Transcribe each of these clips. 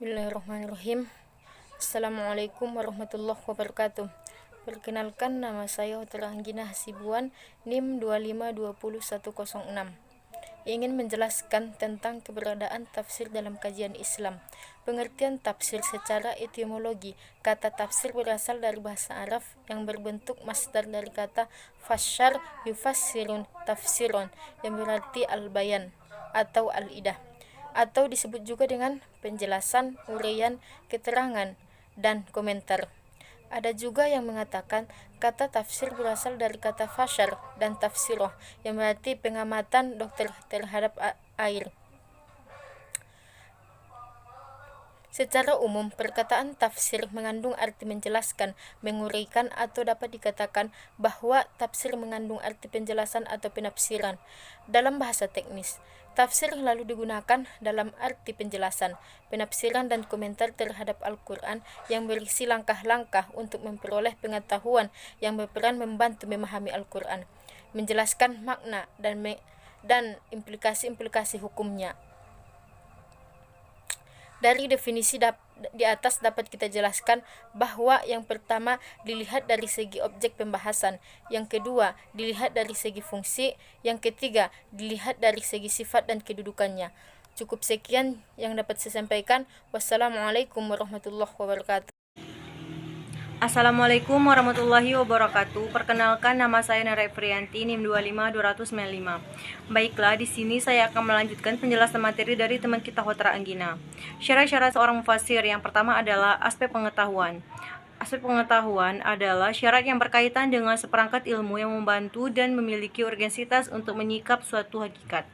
Bismillahirrahmanirrahim. Assalamualaikum warahmatullahi wabarakatuh. Perkenalkan, nama saya Hotel Anggina Hasibuan, NIM 2520106. Ingin menjelaskan tentang keberadaan tafsir dalam kajian Islam. Pengertian tafsir secara etimologi. Kata tafsir berasal dari bahasa Arab yang berbentuk masdar dari kata fasyar yufassirun tafsiron, yang berarti al-bayan atau al-idah, atau disebut juga dengan penjelasan, uraian, keterangan, dan komentar. Ada juga yang mengatakan kata tafsir berasal dari kata fasyar dan tafsiroh, yang berarti pengamatan dokter terhadap air. Secara umum, perkataan tafsir mengandung arti menjelaskan, menguraikan, atau dapat dikatakan bahwa tafsir mengandung arti penjelasan atau penafsiran. Dalam bahasa teknis, tafsir lalu digunakan dalam arti penjelasan, penafsiran, dan komentar terhadap Al-Quran yang berisi langkah-langkah untuk memperoleh pengetahuan yang berperan membantu memahami Al-Quran, menjelaskan makna dan implikasi-implikasi hukumnya. Dari definisi di atas dapat kita jelaskan bahwa yang pertama dilihat dari segi objek pembahasan, yang kedua dilihat dari segi fungsi, yang ketiga dilihat dari segi sifat dan kedudukannya. Cukup sekian yang dapat saya sampaikan. Wassalamualaikum warahmatullahi wabarakatuh. Assalamualaikum warahmatullahi wabarakatuh. Perkenalkan, nama saya Nara Efrianti, NIM 25295. Baiklah, di sini saya akan melanjutkan penjelasan materi dari teman kita Hotra Anggina. Syarat-syarat seorang mufasir. Yang pertama adalah aspek pengetahuan. Aspek pengetahuan adalah syarat yang berkaitan dengan seperangkat ilmu yang membantu dan memiliki urgensitas untuk menyikap suatu hakikat.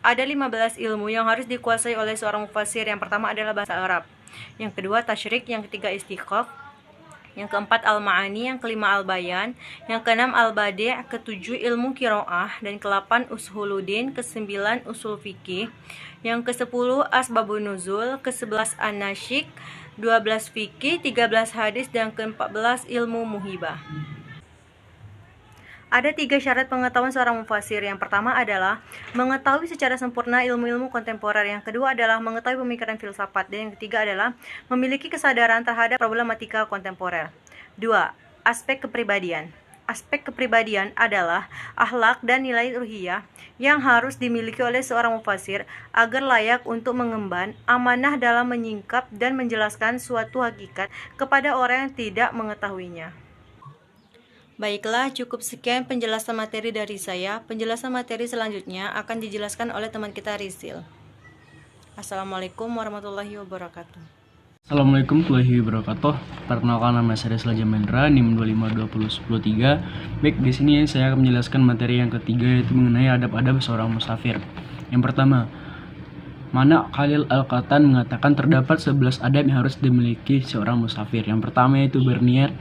Ada 15 ilmu yang harus dikuasai oleh seorang mufasir. Yang pertama adalah bahasa Arab, yang kedua tasyrik, yang ketiga istiqaq, yang keempat al-ma'ani, yang kelima al-bayan, yang keenam al-badi', ketujuh ilmu qiraah, dan ke-8 ushuluddin, ke-9 usul fikih, yang ke-10 asbabun nuzul, ke-11 an-nasyik, 12 fikih, 13 hadis, dan ke-14 ilmu muhibah. Ada 3 syarat pengetahuan seorang mufasir. Yang pertama adalah mengetahui secara sempurna ilmu-ilmu kontemporer. Yang kedua adalah mengetahui pemikiran filsafat. Dan yang ketiga adalah memiliki kesadaran terhadap problematika kontemporer. 2. Aspek kepribadian. Aspek kepribadian adalah akhlak dan nilai ruhiyah yang harus dimiliki oleh seorang mufasir agar layak untuk mengemban amanah dalam menyingkap dan menjelaskan suatu hakikat kepada orang yang tidak mengetahuinya. Baiklah, cukup sekian penjelasan materi dari saya. Penjelasan materi selanjutnya akan dijelaskan oleh teman kita Rizil. Assalamualaikum warahmatullahi wabarakatuh. Assalamualaikum warahmatullahi wabarakatuh. Perkenalkan, nama saya Rizal Jamendra, NIM 2520113. Baik, di sini saya akan menjelaskan materi yang ketiga, yaitu mengenai adab-adab seorang musafir. Yang pertama, Mana Khalil Al-Qatan mengatakan terdapat 11 adab yang harus dimiliki seorang musafir. Yang pertama yaitu berniat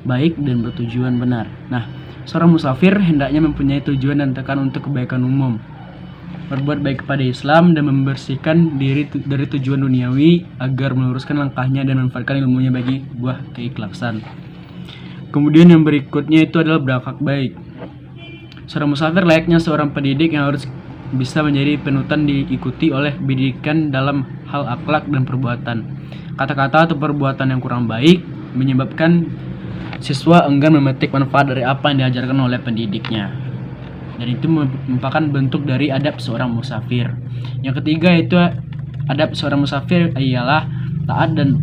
baik dan bertujuan benar. Nah, seorang musafir hendaknya mempunyai tujuan dan tekan untuk kebaikan umum, berbuat baik kepada Islam, dan membersihkan diri dari tujuan duniawi agar meluruskan langkahnya dan memanfaatkan ilmunya bagi buah keikhlasan. Kemudian yang berikutnya itu adalah berakhlak baik. Seorang musafir layaknya seorang pendidik yang harus bisa menjadi penutan diikuti oleh pendidikan dalam hal akhlak dan perbuatan. Kata-kata atau perbuatan yang kurang baik menyebabkan siswa enggan memetik manfaat dari apa yang diajarkan oleh pendidiknya, dan itu merupakan bentuk dari adab seorang musafir. Yang ketiga itu adab seorang musafir ialah taat dan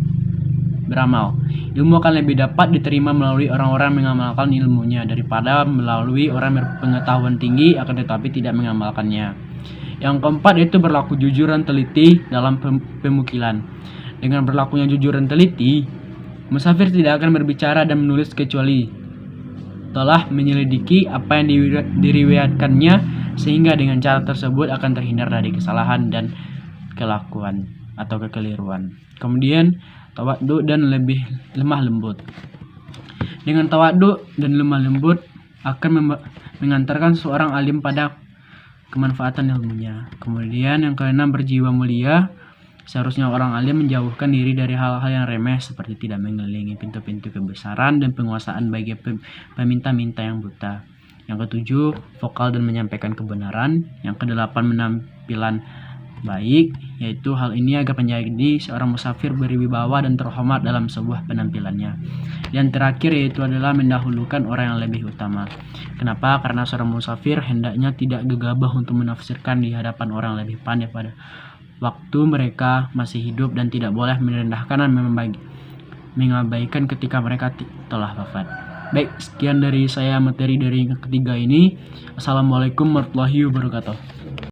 beramal. Ilmu akan lebih dapat diterima melalui orang-orang mengamalkan ilmunya daripada melalui orang berpengetahuan tinggi akan tetapi tidak mengamalkannya. Yang keempat itu berlaku jujur dan teliti dalam pemukilan. Dengan berlakunya jujur dan teliti, musafir tidak akan berbicara dan menulis kecuali telah menyelidiki apa yang diriwayatkannya, sehingga dengan cara tersebut akan terhindar dari kesalahan dan kelakuan atau kekeliruan. Kemudian tawadhu dan lebih lemah lembut. Dengan tawadhu dan lemah lembut akan mengantarkan seorang alim pada kemanfaatan ilmunya. Kemudian yang keenam berjiwa mulia. Seharusnya orang alim menjauhkan diri dari hal-hal yang remeh seperti tidak mengelilingi pintu-pintu kebesaran dan penguasaan bagi peminta-minta yang buta. Yang ketujuh, vokal dan menyampaikan kebenaran. Yang kedelapan, penampilan baik, yaitu hal ini agar menjadi seorang musafir berwibawa dan terhormat dalam sebuah penampilannya. Dan terakhir yaitu adalah mendahulukan orang yang lebih utama. Kenapa? Karena seorang musafir hendaknya tidak gegabah untuk menafsirkan di hadapan orang lebih pandai pada waktu mereka masih hidup, dan tidak boleh merendahkan dan mengabaikan ketika mereka telah wafat. Baik, sekian dari saya materi dari yang ketiga ini. Assalamualaikum warahmatullahi wabarakatuh.